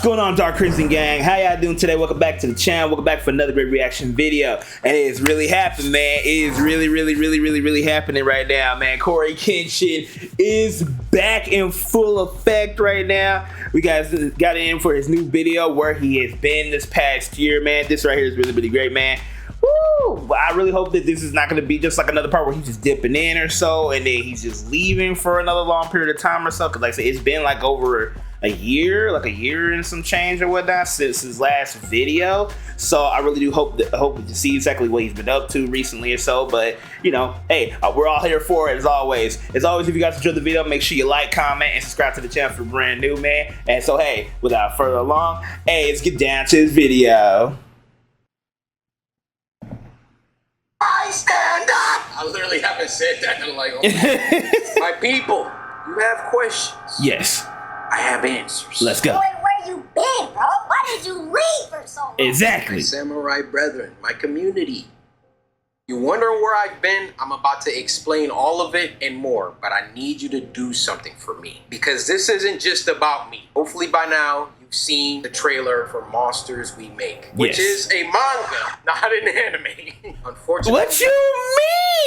going on, Dark Crimson Gang? How y'all doing today? Welcome back to the channel. Welcome back for another great reaction video. And it is really happening, man. It is really happening right now, man. Cory Kenshin is back in full effect right now. We guys got in for his new video where he has been this past year, man. This right here is really great, man. Woo! I really hope that this is not going to be just like another part where he's just dipping in or so, and then he's just leaving for another long period of time or so. Because like I said, it's been like over a year and some change or whatnot since his last video. So I really do hope to see exactly what he's been up to recently or so. But you know, hey, we're all here for it as always. As always, if you guys enjoyed the video, make sure you like, comment, and subscribe to the channel for brand new, man. And so hey, without further ado, hey, let's get down to this video. I stand up! I literally haven't said that in like, oh my people, you have questions. Yes. I have answers. Let's go. Boy, where you been, bro? Why did you leave for so long? Exactly. My samurai brethren, my community. You wondering where I've been? I'm about to explain all of it and more, but I need you to do something for me. Because this isn't just about me. Hopefully by now, you've seen the trailer for Monsters We Make, which is a manga, not an anime. Unfortunately. What you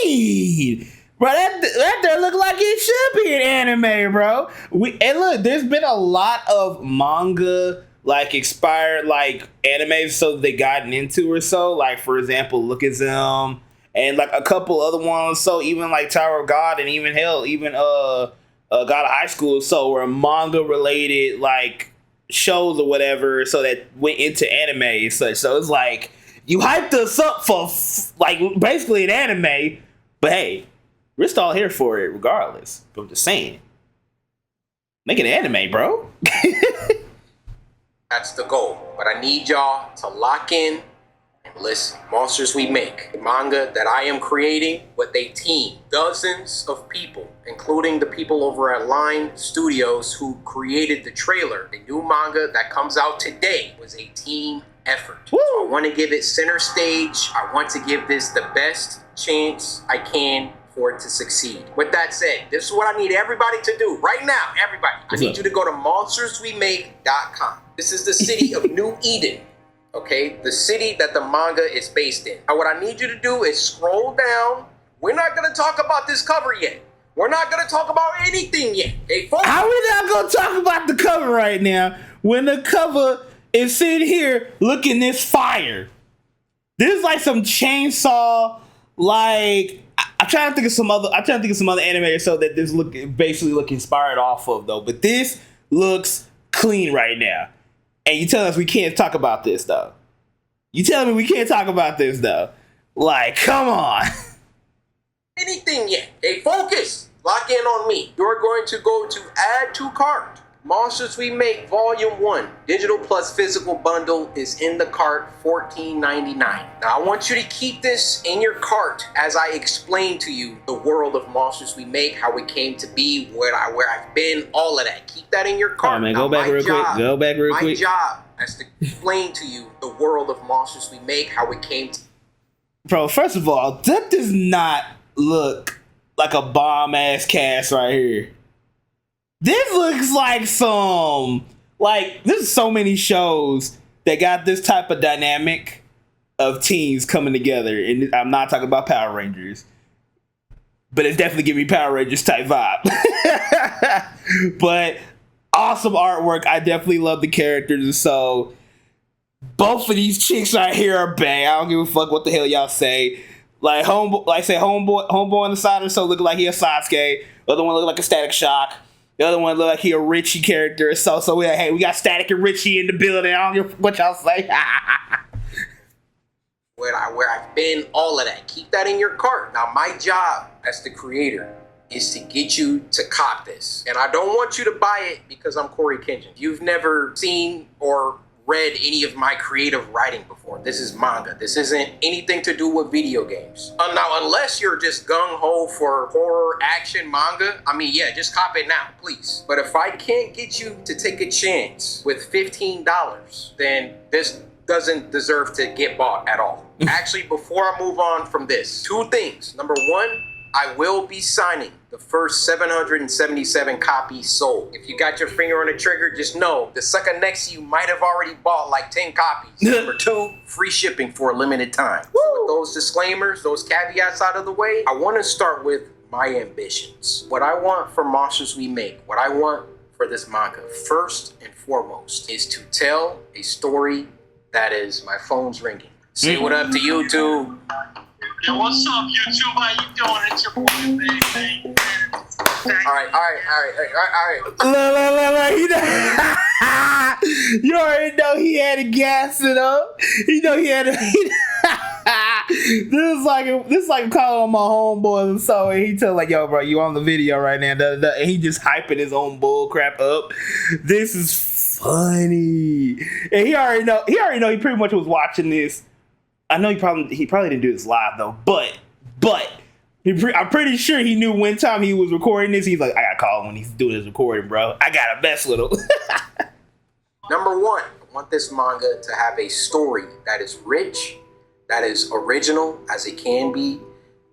mean? Bro, that there look like it should be an anime, bro. And look, there's been a lot of manga like inspired like animes so they gotten into or so. Like for example, Look at Them and like a couple other ones. So even like Tower of God and even hell, even God of High School, so were manga related like shows or whatever. So that went into anime and such. So it's like you hyped us up for like basically an anime, but hey. We're still here for it regardless. But I'm just saying. Make it an anime, bro. That's the goal. But I need y'all to lock in and listen. Monsters We Make, the manga that I am creating with a team. Dozens of people, including the people over at Line Studios who created the trailer. The new manga that comes out today was a team effort. So I want to give it center stage. I want to give this the best chance I can for it to succeed. With that said, this is what I need everybody to do right now. Everybody, I need you to go to monsterswemake.com. This is the city of New Eden, okay? The city that the manga is based in. Now, what I need you to do is scroll down. We're not gonna talk about this cover yet. We're not gonna talk about anything yet. Okay, folks? How are we not gonna talk about the cover right now when the cover is sitting here looking this fire? This is like some chainsaw, like. I'm trying to think of some other anime or so that this basically look inspired off of though. But this looks clean right now. And you telling us we can't talk about this though. You telling me we can't talk about this though. Like, come on. Anything yet. Hey, focus. Lock in on me. You're going to go to add to cart. Monsters We Make Volume 1, digital plus physical bundle is in the cart, $14.99. Now I want you to keep this in your cart as I explain to you the world of Monsters We Make, how it came to be, where I've been, all of that. Keep that in your cart. Right, man, go back real quick. Go back real quick. My job is to explain to you the world of Monsters We Make, how it came to. Bro, first of all, that does not look like a bomb ass cast right here. This looks like there's so many shows that got this type of dynamic of teams coming together. And I'm not talking about Power Rangers, but it's definitely giving me Power Rangers type vibe. But awesome artwork. I definitely love the characters. And so both of these chicks right here are bang. I don't give a fuck what the hell y'all say. Like homeboy on the side or so look like he a Sasuke. The other one look like a Static Shock. The other one look like he a Richie character. So we like, hey, we got Static and Richie in the building. I don't give what y'all say. where I've been, all of that. Keep that in your cart. Now, my job as the creator is to get you to cop this. And I don't want you to buy it because I'm Cory Kenshin. You've never seen or read any of my creative writing before. This is manga. This isn't anything to do with video games. Now, unless you're just gung-ho for horror action manga, I mean, yeah, just cop it now, please. But if I can't get you to take a chance with $15, then this doesn't deserve to get bought at all. Actually, before I move on from this, two things. Number one, I will be signing the first 777 copies sold. If you got your finger on the trigger, just know the sucker next to you might have already bought like 10 copies. Number 2, free shipping for a limited time. So with those disclaimers, those caveats out of the way, I want to start with my ambitions. What I want for Monsters We Make, what I want for this manga, first and foremost, is to tell a story that is, my phone's ringing. Say what up to YouTube. Yo, what's up, YouTube? How you doing? It's your boy, baby. All right. Look. You already know he had to gas it up. You know he had to. This is like calling my homeboys and so, and he tell like, yo, bro, you on the video right now, and he just hyping his own bull crap up. This is funny, and he already know. He pretty much was watching this. I know he probably didn't do this live though, but I'm pretty sure he knew one time he was recording this. He's like, I gotta call him when he's doing his recording, bro. I gotta mess with him. Number 1, I want this manga to have a story that is rich, that is original as it can be,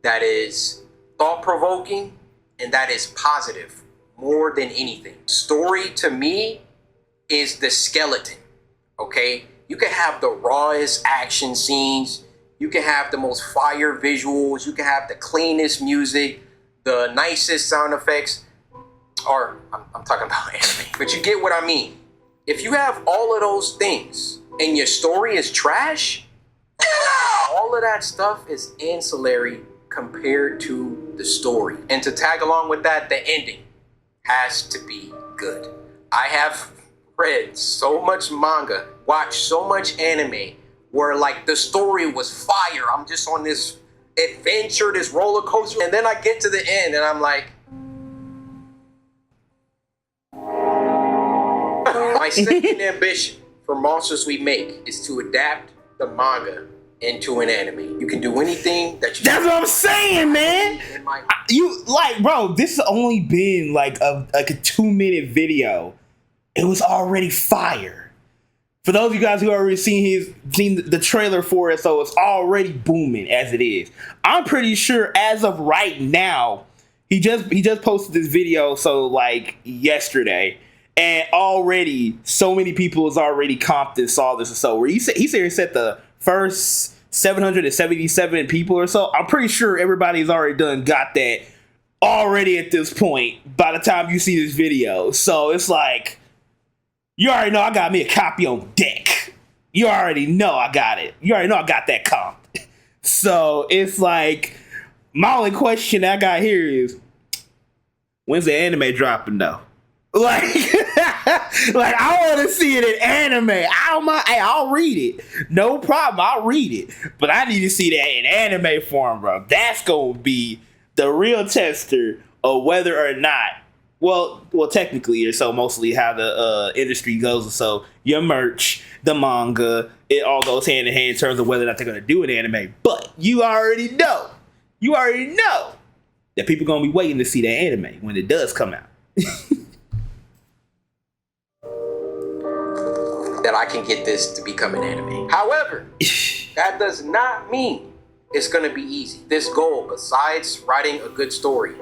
that is thought-provoking, and that is positive more than anything. Story to me is the skeleton, okay? You can have the rawest action scenes, you can have the most fire visuals, you can have the cleanest music, the nicest sound effects, or I'm talking about anime, but you get what I mean. If you have all of those things and your story is trash, all of that stuff is ancillary compared to the story. And to tag along with that, the ending has to be good. I have read so much manga, watched so much anime where like the story was fire. I'm just on this adventure, this roller coaster, and then I get to the end and I'm like, my second ambition for Monsters We Make is to adapt the manga into an anime. You can do anything that you. That's what I'm saying, man. Bro, this has only been like a 2-minute video. It was already fire. For those of you guys who already seen the trailer for it, so it's already booming as it is. I'm pretty sure as of right now, he just posted this video, so like yesterday. And already, so many people has already comped and saw this. And so where he said he said the first 777 people or so. I'm pretty sure everybody's already got that already at this point by the time you see this video. So it's like, you already know I got me a copy on deck. You already know I got it. You already know I got that comp. So it's like, my only question I got here is, when's the anime dropping though? Like, like I want to see it in anime. I'll read it. No problem. I'll read it. But I need to see that in anime form, bro. That's going to be the real tester of whether or not, well, technically, or so mostly how the industry goes. So your merch, the manga, it all goes hand in hand in terms of whether or not they're going to do an anime. But you already know that people going to be waiting to see that anime when it does come out. That I can get this to become an anime. However, that does not mean it's gonna be easy. This goal, besides writing a good story,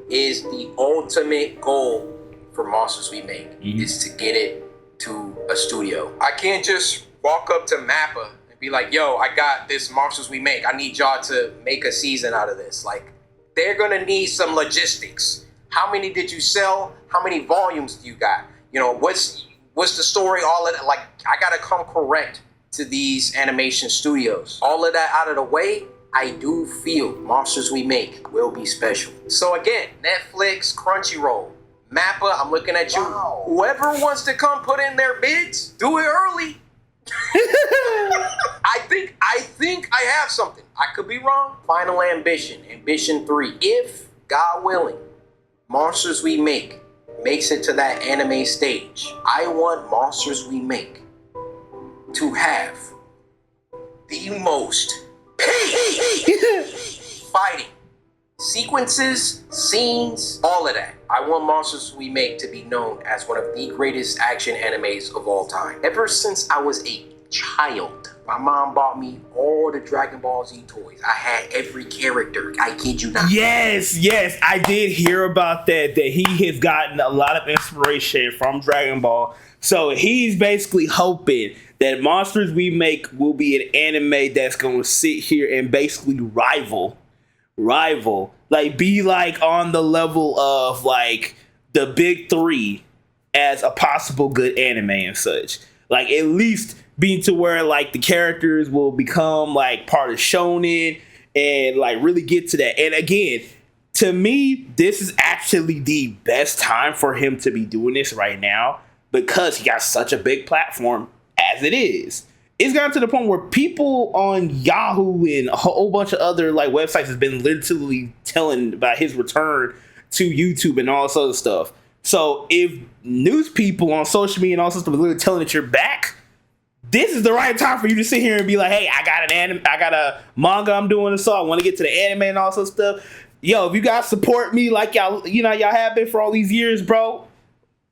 is the ultimate goal for Monsters We Make, is to get it to a studio. I can't just walk up to Mappa and be like, yo, I got this Monsters We Make. I need y'all to make a season out of this. Like, they're gonna need some logistics. How many did you sell? How many volumes do you got? You know, what's the story? All of that. Like, I gotta come correct to these animation studios. All of that out of the way, I do feel Monsters We Make will be special. So again, Netflix, Crunchyroll, Mappa, I'm looking at you. Wow. Whoever wants to come put in their bids, do it early. I think I have something. I could be wrong. Final ambition 3. If, God willing, Monsters We Make makes it to that anime stage, I want Monsters We Make to have the most fighting sequences, scenes, all of that. I want Monsters We Make to be known as one of the greatest action animes of all time. Ever since I was a child, My mom bought me all the Dragon Ball Z toys. I had every character. I kid you not. Yes, I did hear about that he has gotten a lot of inspiration from Dragon Ball. So he's basically hoping that Monsters We Make will be an anime that's going to sit here and basically rival, like be like on the level of like the big three as a possible good anime and such. Like at least be to where like the characters will become like part of shonen and like really get to that. And again, to me, this is actually the best time for him to be doing this right now because he got such a big platform as it is. It's gotten to the point where people on Yahoo and a whole bunch of other like websites has been literally telling about his return to YouTube and all this other stuff. So if news people on social media and all this stuff are literally telling that you're back, this is the right time for you to sit here and be like, hey, I got a manga I'm doing, so I want to get to the anime and all this stuff. Yo, if you guys support me like y'all have been for all these years, bro,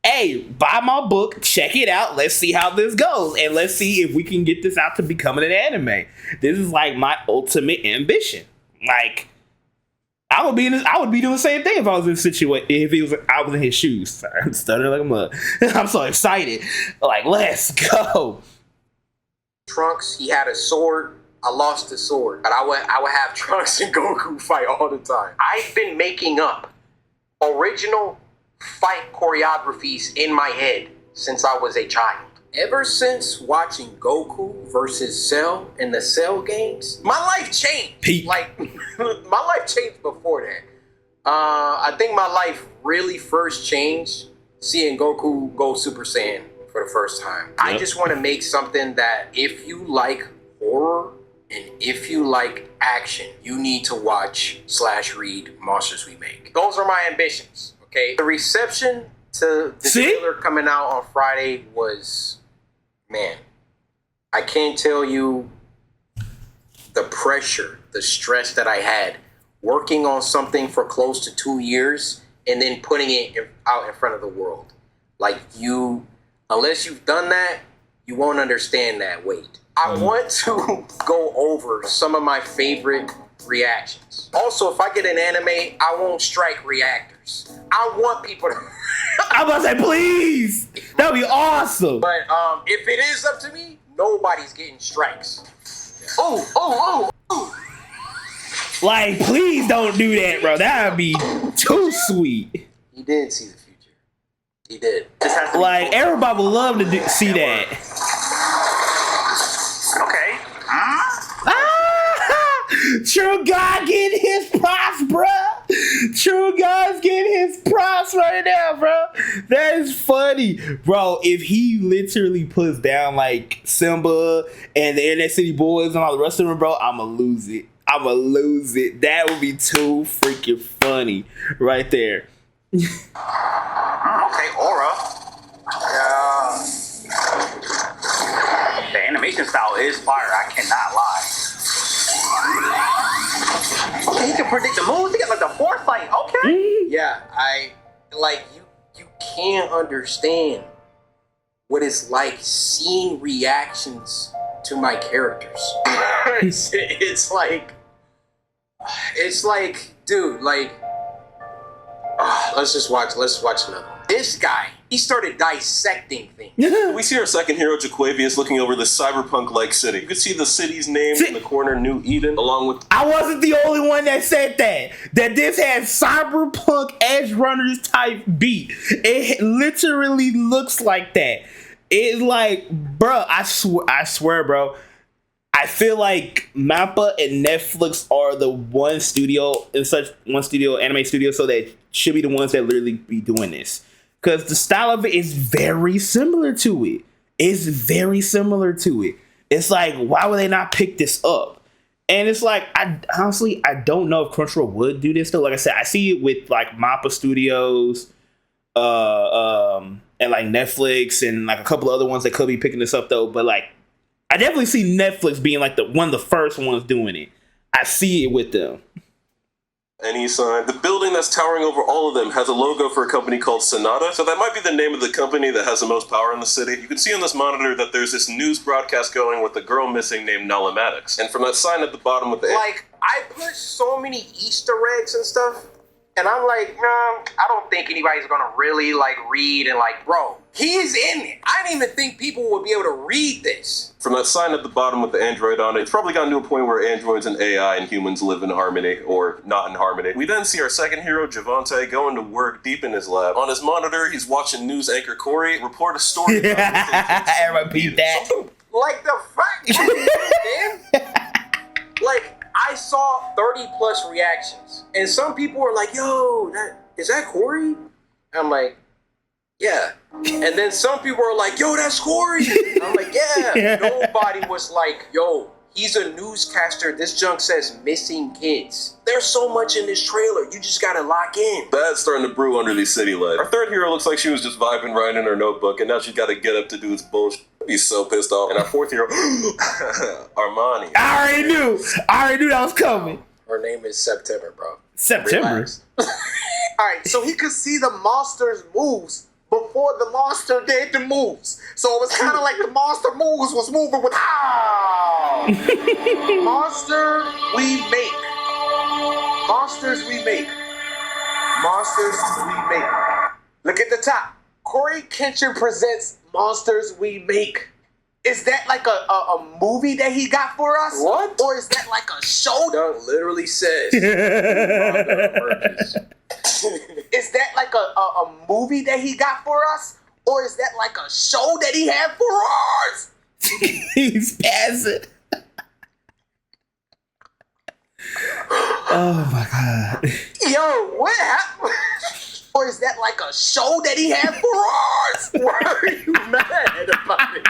hey, buy my book, check it out. Let's see how this goes, and let's see if we can get this out to becoming an anime. This is like my ultimate ambition. Like, I would be doing the same thing if I was in situation. I was in his shoes. Sorry, I'm stuttering like a mug. I'm so excited. Like, let's go. Trunks, he had a sword. I lost the sword, but I would have Trunks and Goku fight all the time. I've been making up original fight choreographies in my head since I was a child. Ever since watching Goku versus Cell in the Cell games, my life changed. Like, my life changed before that. I think my life really first changed seeing Goku go Super Saiyan for the first time. Yep. I just want to make something that if you like horror and if you like action, you need to watch/read Monsters We Make. Those are my ambitions. Okay, the reception to the trailer coming out on Friday was, man, I can't tell you the pressure, the stress that I had working on something for close to 2 years and then putting it out in front of the world. Like unless you've done that, you won't understand that weight. I want to go over some of my favorite reactions. Also, if I get an anime, I won't strike reactors. I want people to... I'm about to say, please! That'd be awesome! But if it is up to me, nobody's getting strikes. Oh! Like, please don't do that, bro. That'd be too sweet. He did see the future. He did. Like, everybody would love to see that. Okay. True God getting his props, bro. True God's getting his props right now, bro. That is funny, bro. If he literally puts down like Simba and the Internet City Boys and all the rest of them, bro, I'ma lose it. That would be too freaking funny, right there. Okay, Aura. The animation style is fire. I cannot lie. Okay, he can predict the moves. He got like the foresight. Okay. Yeah, you can't understand what it's like seeing reactions to my characters. it's like, dude, like, let's watch another one. This guy, he started dissecting things. We see our second hero, Jaquavius, looking over this cyberpunk-like city. You can see the city's name in the corner, New Eden, along with... I wasn't the only one that said that this had cyberpunk Edge Runners type beat. It literally looks like that. It's like, bro, I swear, bro. I feel like Mappa and Netflix are the one anime studio, so they should be the ones that literally be doing this. Because the style of it is very similar to it. It's like, why would they not pick this up? And it's like, I don't know if Crunchyroll would do this though. Like I said, I see it with like Mappa Studios, and like Netflix and like a couple of other ones that could be picking this up though. But like, I definitely see Netflix being like one of the first ones doing it. I see it with them. any sign. The building that's towering over all of them has a logo for a company called Sonata, so that might be the name of the company that has the most power in the city. You can see on this monitor that there's this news broadcast going with a girl missing named Nullomatics. And from that sign at the bottom with the Like, I put so many Easter eggs and stuff, and I'm like, nah, I don't think anybody's gonna really, like, read and, like, bro, he is in it. I didn't even think people would be able to read this. From that sign at the bottom with the android on it, it's probably gotten to a point where androids and AI and humans live in harmony, or not in harmony. We then see our second hero, Javante, going to work deep in his lab. On his monitor, he's watching news anchor Cory report a story about Everyone beat that. Like, the fact, man, like, I saw 30 plus reactions, and some people were like, yo, is that Cory? I'm like, yeah. And then some people are like, yo, that's Cory. I'm like, yeah. Nobody was like, yo, he's a newscaster. This junk says missing kids. There's so much in this trailer. You just gotta lock in. That's starting to brew under these city lights. Our third hero looks like she was just vibing right in her notebook, and now she's got to get up to do this bullshit. He's so pissed off. And our fourth hero, Armani. I already knew that was coming. Her name is September, bro. September. Relax. All right, so he could see the monster's moves before the monster did the moves. So it was kind of like the monster moves was moving with monster we make. Monsters we make. Monsters we make. Look at the top. Cory Kenshin presents Monsters We Make. Is that like a movie that he got for us? What? Or is that like a show? Dunk literally says. Is that like a movie that he got for us? Or is that like a show that he had for us? He's passing. Oh my god. Yo, what happened? Or is that like a show that he had for us? Why are you mad about it?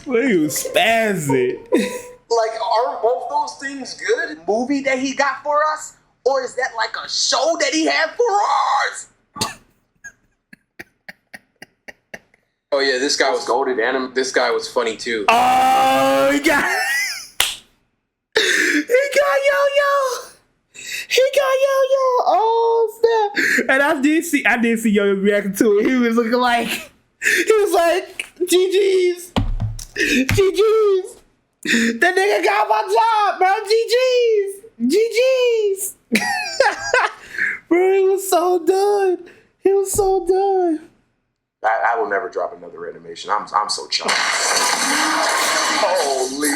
Well, he was spazzing. Like, are both those things good? Movie that he got for us? Or is that like a show that he had for us? Oh yeah, this guy was goated, and this guy was funny too. Oh, he got Yo-Yo. He got Yo-Yo. Oh snap! And I did see Yo-Yo reacting to it. He was looking like GG's. That nigga got my job, bro. GG's. Bro, he was so done. I will never drop another animation. I'm so chuffed. Holy.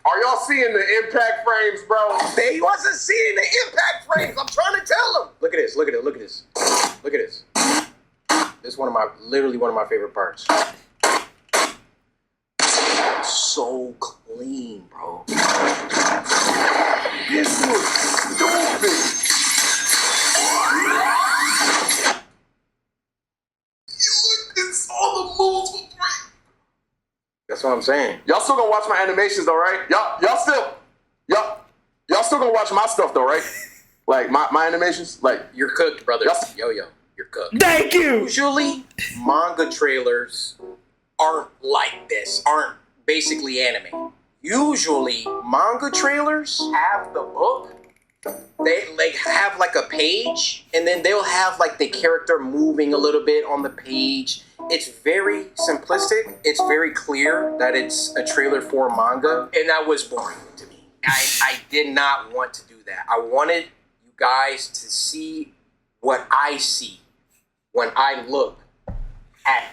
Are y'all seeing the impact frames, bro? They wasn't seeing the impact frames. I'm trying to tell them. Look at this. Look at this. This is literally one of my favorite parts. So clean, bro. This looks stupid. It's all the moves for free. That's what I'm saying. Y'all still gonna watch my animations though, right? Y'all still gonna watch my stuff though, right? Like my animations, like You're cooked, brother. Yo-Yo, you're cooked. Thank you. Usually, manga trailers aren't like this, aren't basically anime. Usually, manga trailers have the book. They like have like a page, and then they'll have like the character moving a little bit on the page. It's very simplistic. It's very clear that it's a trailer for manga, and that was boring to me. I did not want to do that. I wanted you guys to see what I see when I look at it.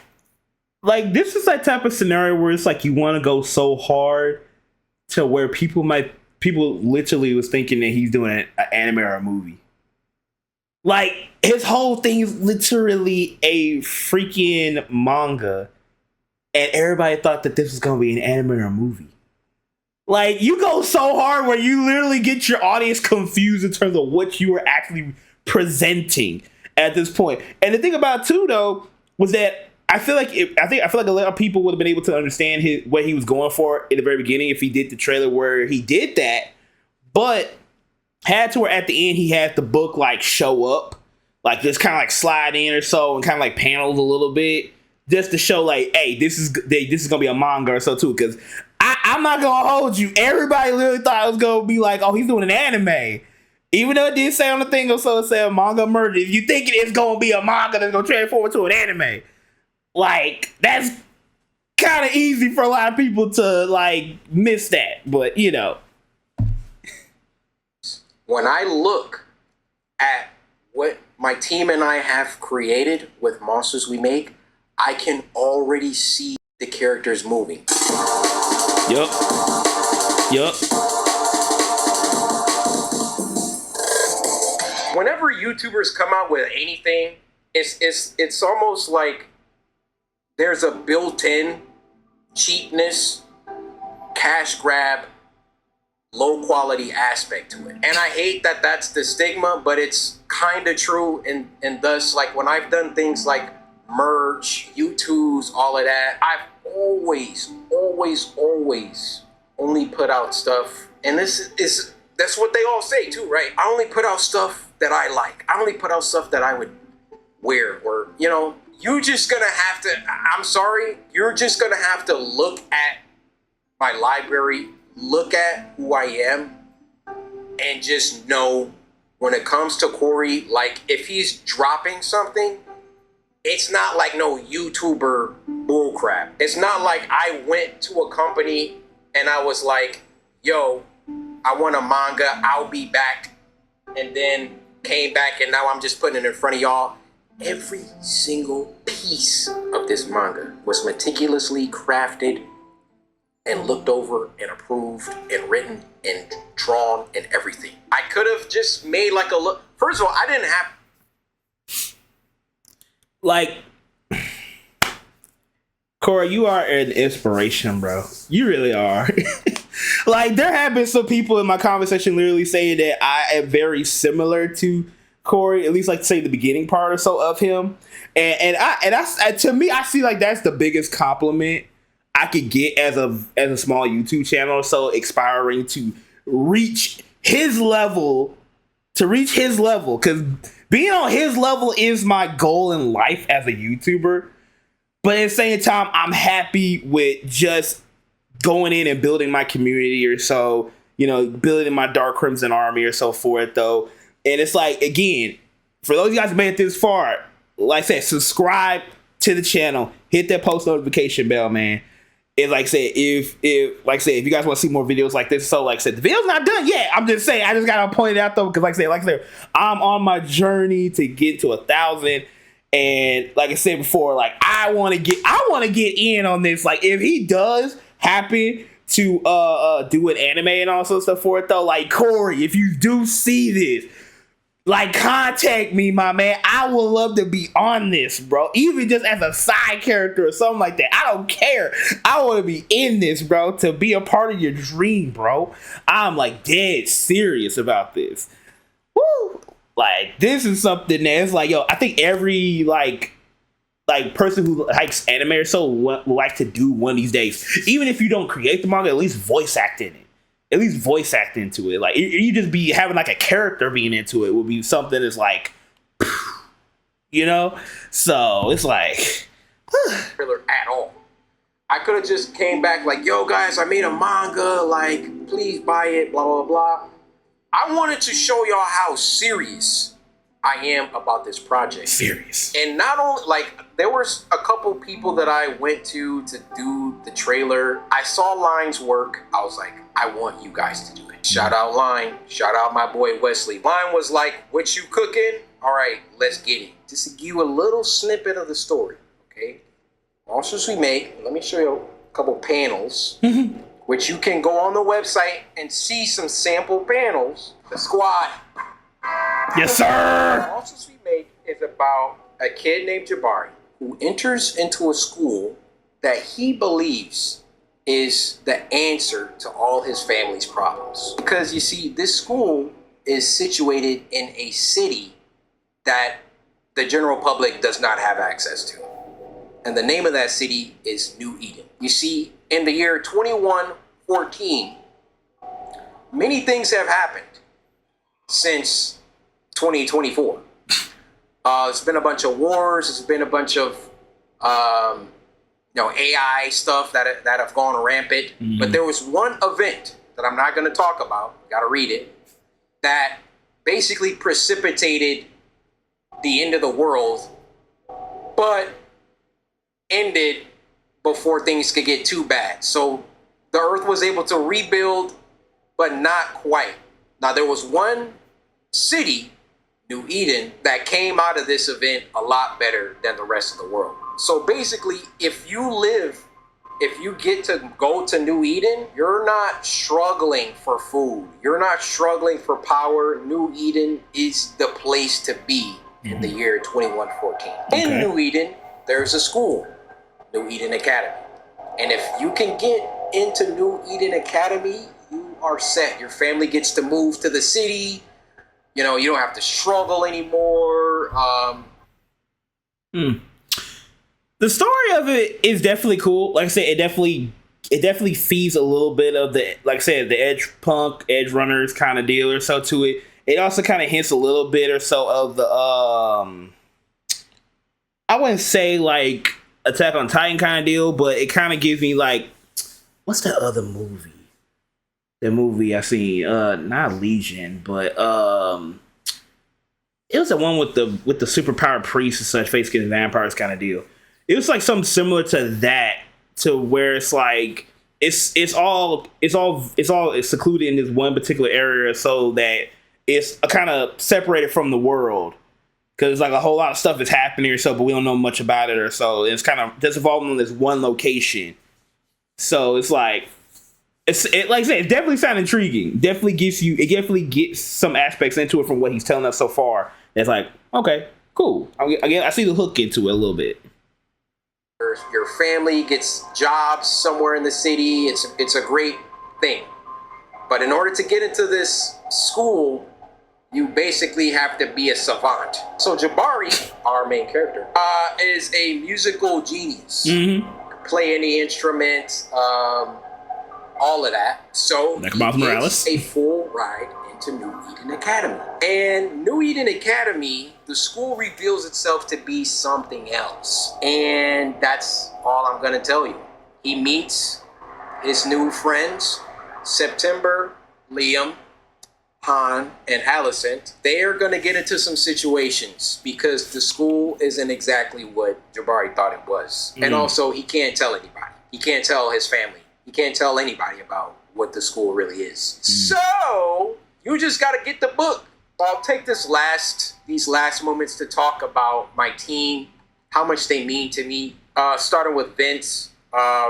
Like, this is that type of scenario where it's like you want to go so hard to where people literally was thinking that he's doing an anime or a movie. Like, his whole thing is literally a freaking manga, and everybody thought that this was going to be an anime or a movie. Like, you go so hard where you literally get your audience confused in terms of what you are actually presenting at this point. And the thing about it too, though, was that I feel like a lot of people would have been able to understand what he was going for in the very beginning if he did the trailer where he did that, but had to where at the end he had the book like show up, like just kind of like slide in or so, and kind of like panels a little bit just to show like, hey, this is gonna be a manga or so too. Because I'm not gonna hold you. Everybody literally thought it was gonna be like, oh, he's doing an anime. Even though it did say on the thing, also it said manga murder. If you think it's gonna be a manga that's gonna transform into an anime, like that's kind of easy for a lot of people to like miss that. But you know, when I look at what my team and I have created with Monsters We Make, I can already see the characters moving. Yup. Whenever YouTubers come out with anything, it's almost like there's a built-in cheapness, cash grab, low quality aspect to it. And I hate that that's the stigma, but it's kind of true. And thus, like when I've done things like merch, YouTubes, all of that, I've always only put out stuff. And that's what they all say too, right? I only put out stuff that I like. I only put out stuff that I would wear, or, you know, you're just gonna have to, I'm sorry, you're just gonna have to look at my library, look at who I am, and just know when it comes to Cory, like if he's dropping something, it's not like no YouTuber bullcrap. It's not like I went to a company and I was like, yo, I want a manga, I'll be back, and then came back and now I'm just putting it in front of y'all. Every single piece of this manga was meticulously crafted and looked over and approved and written and drawn and everything. I could have just made like a look. First of all, I didn't have like Cory, you are an inspiration, bro. You really are. Like there have been some people in my conversation literally saying that I am very similar to Cory, at least like say the beginning part or so of him, and to me I see like that's the biggest compliment I could get as a small YouTube channel. So aspiring to reach his level, because being on his level is my goal in life as a YouTuber. But at the same time, I'm happy with just going in and building my community or so, you know, building my Dark Crimson army or so forth, though. And it's like, again, for those of you guys who made it this far, like I said, subscribe to the channel, hit that post notification bell, man. And like I said, if you guys want to see more videos like this, so like I said, the video's not done yet. I'm just saying, I just gotta point it out though, because like I said, I'm on my journey to get to 1,000. And like I said before, like I want to get in on this. Like if he does happen to do an anime and all sorts of stuff for it though, like Cory, if you do see this, like contact me, my man. I would love to be on this, bro. Even just as a side character or something like that. I don't care. I want to be in this, bro, to be a part of your dream, bro. I'm like dead serious about this. Woo! Like this is something that's like, yo, I think every like person who likes anime or so would like to do one of these days. Even if you don't create the manga, at least voice act in it. At least voice act into it. Like you just be having like a character being into it would be something that's like, you know. So it's like at all. I could have just came back like, yo guys, I made a manga, like please buy it, blah blah blah. I wanted to show y'all how serious I am about this project. Serious. And not only, like, there was a couple people that I went to do the trailer. I saw Line's work. I was like, I want you guys to do it. Shout out Line. Shout out my boy Wesley. Line was like, what you cooking? All right, let's get it. Just to give you a little snippet of the story, okay? Monsters We Make. Let me show you a couple panels. Which you can go on the website and see some sample panels. The squad. Yes, sir. Monsters We Make is about a kid named Jabari who enters into a school that he believes is the answer to all his family's problems. Because you see, this school is situated in a city that the general public does not have access to. And the name of that city is New Eden. You see, in the year 2114, many things have happened since 2024. It's been a bunch of wars. It's been a bunch of AI stuff that have gone rampant. Mm-hmm. But there was one event that I'm not going to talk about. Got to read it. That basically precipitated the end of the world, but ended before things could get too bad. So the Earth was able to rebuild, but not quite. Now there was one city, New Eden, that came out of this event a lot better than the rest of the world. So basically, if you get to go to New Eden, you're not struggling for food. You're not struggling for power. New Eden is the place to be in the year 2114. In New Eden, there's a school, New Eden Academy. And if you can get into New Eden Academy, you are set. Your family gets to move to the city. You know, you don't have to struggle anymore. The story of it is definitely cool. Like I said, it definitely feeds a little bit of the, like I said, the edge punk, edge runners kind of deal or so to it. It also kind of hints a little bit or so of the I wouldn't say like Attack on Titan kind of deal, but it kind of gives me like, what's that other movie? The movie I seen, not Legion, but it was the one with the superpowered priests and such facing vampires kind of deal. It was like something similar to that, to where it's like it's all secluded in this one particular area, so that it's kind of separated from the world, because like a whole lot of stuff is happening or so, but we don't know much about it or so. It's kind of just involved in this one location, so it's like like I said, it definitely sounds intriguing. Definitely gets some aspects into it from what he's telling us so far. It's like, okay, cool. I see the hook into it a little bit. Your family gets jobs somewhere in the city. It's a great thing. But in order to get into this school, you basically have to be a savant. So Jabari, our main character, is a musical genius. Mm-hmm. Play any instrument, all of that. So like he gets a full ride into New Eden Academy. And New Eden Academy, the school reveals itself to be something else. And that's all I'm gonna tell you. He meets his new friends, September, Liam, Han, and Alicent. They are gonna get into some situations because the school isn't exactly what Jabari thought it was. And also, he can't tell anybody. He can't tell his family. He can't tell anybody about what the school really is. So you just got to get the book. I'll take these last moments to talk about my team, how much they mean to me. Starting with Vince.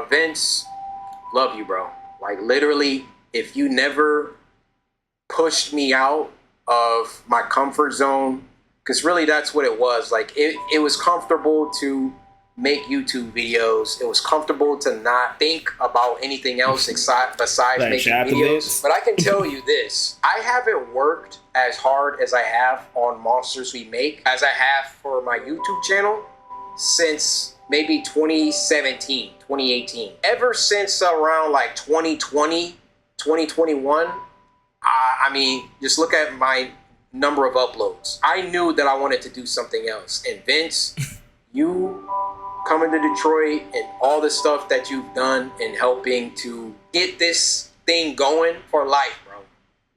Vince, love you, bro. Like literally, if you never pushed me out of my comfort zone, because really that's what it was. Like it was comfortable to make YouTube videos. It was comfortable to not think about anything else besides like making videos. But I can tell you this, I haven't worked as hard as I have on Monsters We Make as I have for my YouTube channel since maybe 2017, 2018. Ever since around like 2020, 2021, I mean, just look at my number of uploads. I knew that I wanted to do something else. And Vince, you coming to Detroit and all the stuff that you've done in helping to get this thing going for life, bro.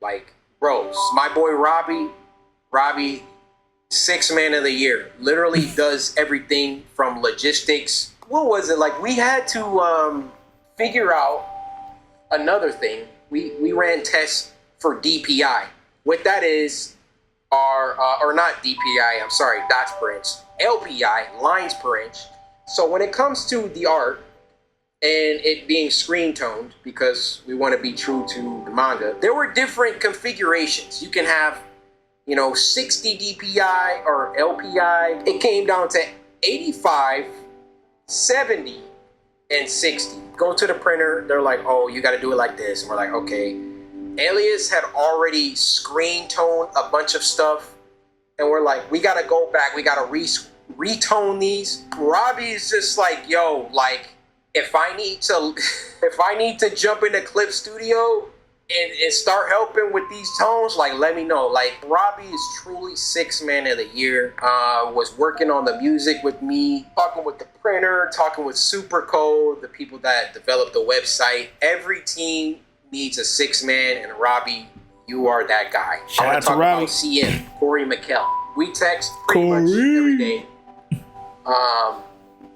Like, bros, my boy Robbie, 6th man of the year, literally does everything from logistics. What was it? Like, we had to figure out another thing. We ran tests for DPI. What that is or not DPI, I'm sorry, dots per inch, LPI, lines per inch. So when it comes to the art and it being screen toned, because we want to be true to the manga, there were different configurations. You can have, 60 DPI or LPI. It came down to 85, 70, and 60. Go to the printer, they're like, oh, you got to do it like this. And we're like, okay. Alias had already screen toned a bunch of stuff. And we're like, we got to go back. We got to retone these. Robbie's just like, yo, like, if I need to jump into Clip Studio, and start helping with these tones, like let me know. Like Robbie is truly 6th man of the year. Was working on the music with me, talking with the printer, talking with Supercode, the people that developed the website. Every team needs a 6th man, and Robbie, you are that guy. Shout I want out to talk to Robbie. about CM, Cory McKell. We text pretty much Cory. every day.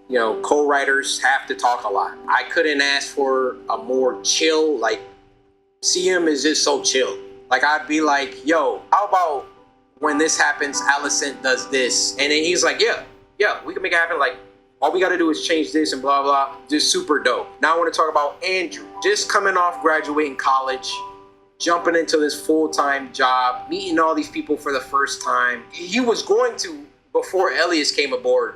You know, co-writers have to talk a lot. I couldn't ask for a more chill, like, CM is just so chill. Like, I'd be like, yo, how about when this happens, Allison does this? And then he's like, yeah, we can make it happen. Like, all we got to do is change this and blah, blah. Just super dope. Now I want to talk about Andrew. Just coming off graduating college, jumping into this full-time job, meeting all these people for the first time. He was going to, before Elias came aboard,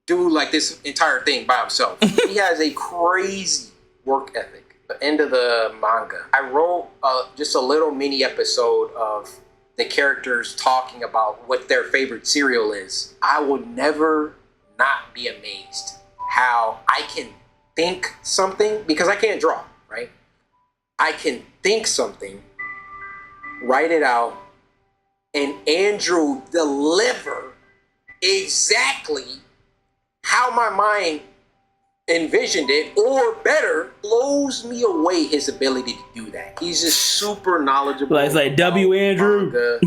do like this entire thing by himself. He has a crazy work ethic. The end of the manga, I wrote just a little mini episode of the characters talking about what their favorite cereal is. I would never not be amazed how I can think something, because I can't draw, right? I can think something, write it out, and Andrew deliver exactly how my mind envisioned it, or better, blows me away his ability to do that. He's just super knowledgeable. It's like W. Andrew. Manga,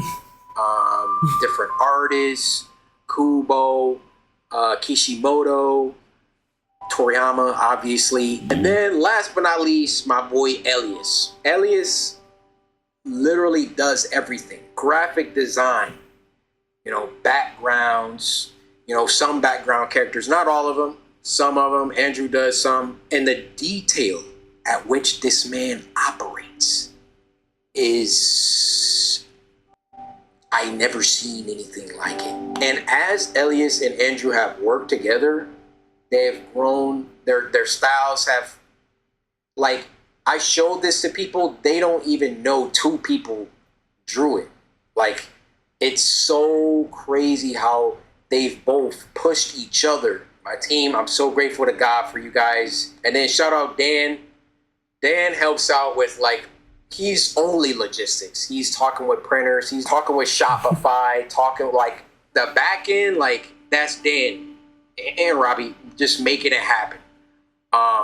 different artists, Kubo, Kishimoto, Toriyama, obviously. And then last but not least, my boy Elias. Elias literally does everything. Graphic design, you know, backgrounds, you know, some background characters, not all of them, some of them. Andrew does some. And the detail at which this man operates is, I never seen anything like it. And as Elias and Andrew have worked together, they've grown, their styles have, like, I showed this to people, they don't even know 2 people drew it. Like, it's so crazy how they've both pushed each other. My team, I'm so grateful to God for you guys. And then shout out Dan. Dan helps out with, like, he's only logistics. He's talking with printers. He's talking with Shopify, talking like the back end, like that's Dan and Robbie just making it happen.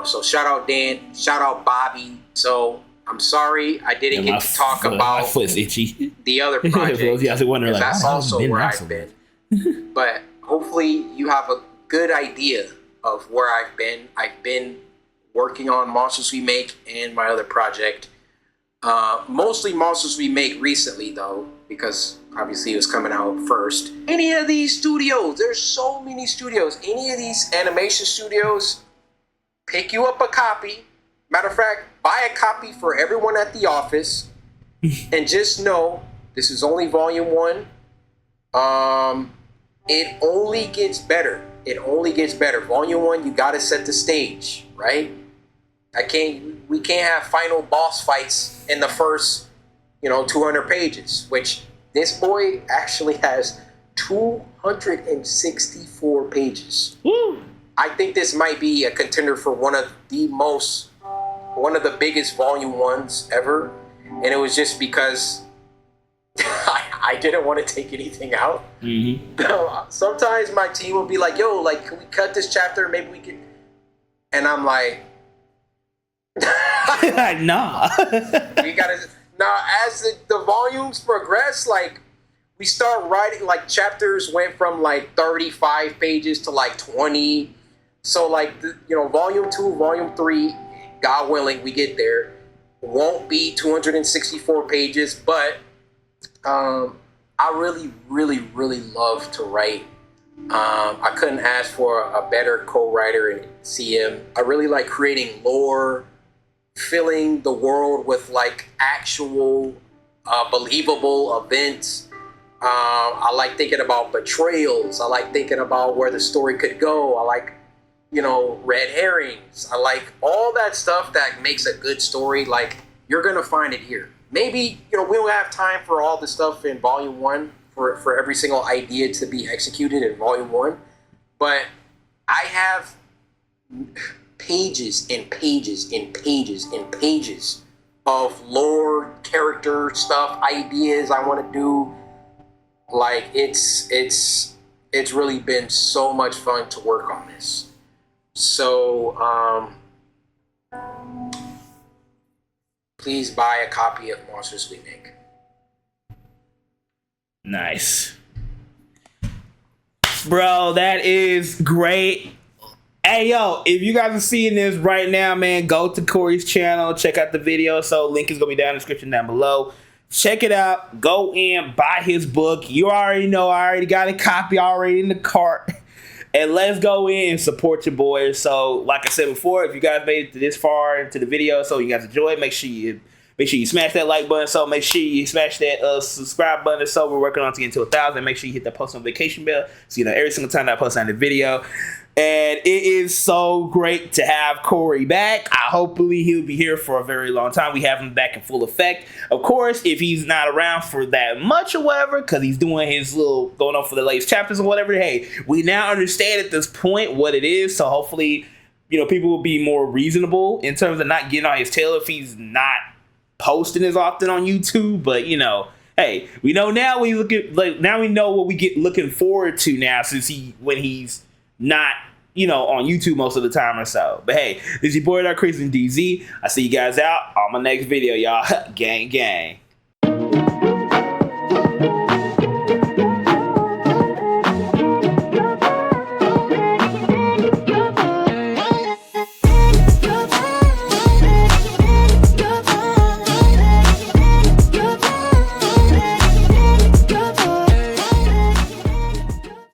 So shout out Dan, shout out Bobby. So I'm sorry I didn't get to talk about my foot's itchy. the other project. Yeah, I was wondering, like, that's how also been where that I've so been. But hopefully you have a good idea of where I've been. I've been working on Monsters We Make and my other project. Mostly Monsters We Make recently, though, because obviously it was coming out first. Any of these studios, there's so many studios. Any of these animation studios, pick you up a copy. Matter of fact, buy a copy for everyone at the office. And just know, this is only volume 1. It only gets better. It only gets better. Volume 1, you gotta set the stage, right? We can't have final boss fights in the first, 200 pages, which this boy actually has 264 pages. Woo. I think this might be a contender for one of the biggest volume 1s ever. And it was just because I didn't want to take anything out. Mm-hmm. Sometimes my team will be like, yo, like, can we cut this chapter? Maybe we can. And I'm like, nah. We gotta. Now, as the volumes progress, like, we start writing, like, chapters went from like 35 pages to like 20. So, like, volume 2, volume 3, God willing, we get there, won't be 264 pages, but I really, really, really love to write. I couldn't ask for a better co-writer in CM. I really like creating lore, filling the world with, like, actual believable events. I like thinking about betrayals. I like thinking about where the story could go. I like, red herrings. I like all that stuff that makes a good story. Like, you're gonna find it here. Maybe, we don't have time for all the stuff in volume 1 for every single idea to be executed in volume 1, but I have pages and pages and pages and pages of lore, character stuff, ideas I want to do. Like it's really been so much fun to work on this. So please buy a copy of Monsters We Make. Nice. Bro, that is great. Hey, yo, if you guys are seeing this right now, man, go to Cory's channel. Check out the video. So link is going to be down in the description down below. Check it out. Go in, buy his book. You already know, I already got a copy already in the cart. And let's go in and support your boys. So, like I said before, if you guys made it to this far into the video, so you guys enjoy it, make sure you smash that like button. So make sure you smash that subscribe button. So we're working on to get to 1,000. Make sure you hit that post notification bell so you know every single time that I post on the video. And it is so great to have Cory back. Hopefully he'll be here for a very long time. We have him back in full effect. Of course, if he's not around for that much or whatever, because he's doing his little going on for the latest chapters or whatever, hey, we now understand at this point what it is. So hopefully, you know, people will be more reasonable in terms of not getting on his tail if he's not posting as often on YouTube. But you know, hey, we know now we know what we get looking forward to now, since when he's not, you know, on YouTube most of the time or so. But hey, this is your boy Dark Crazy DZ. I see you guys out on my next video, y'all. Gang gang.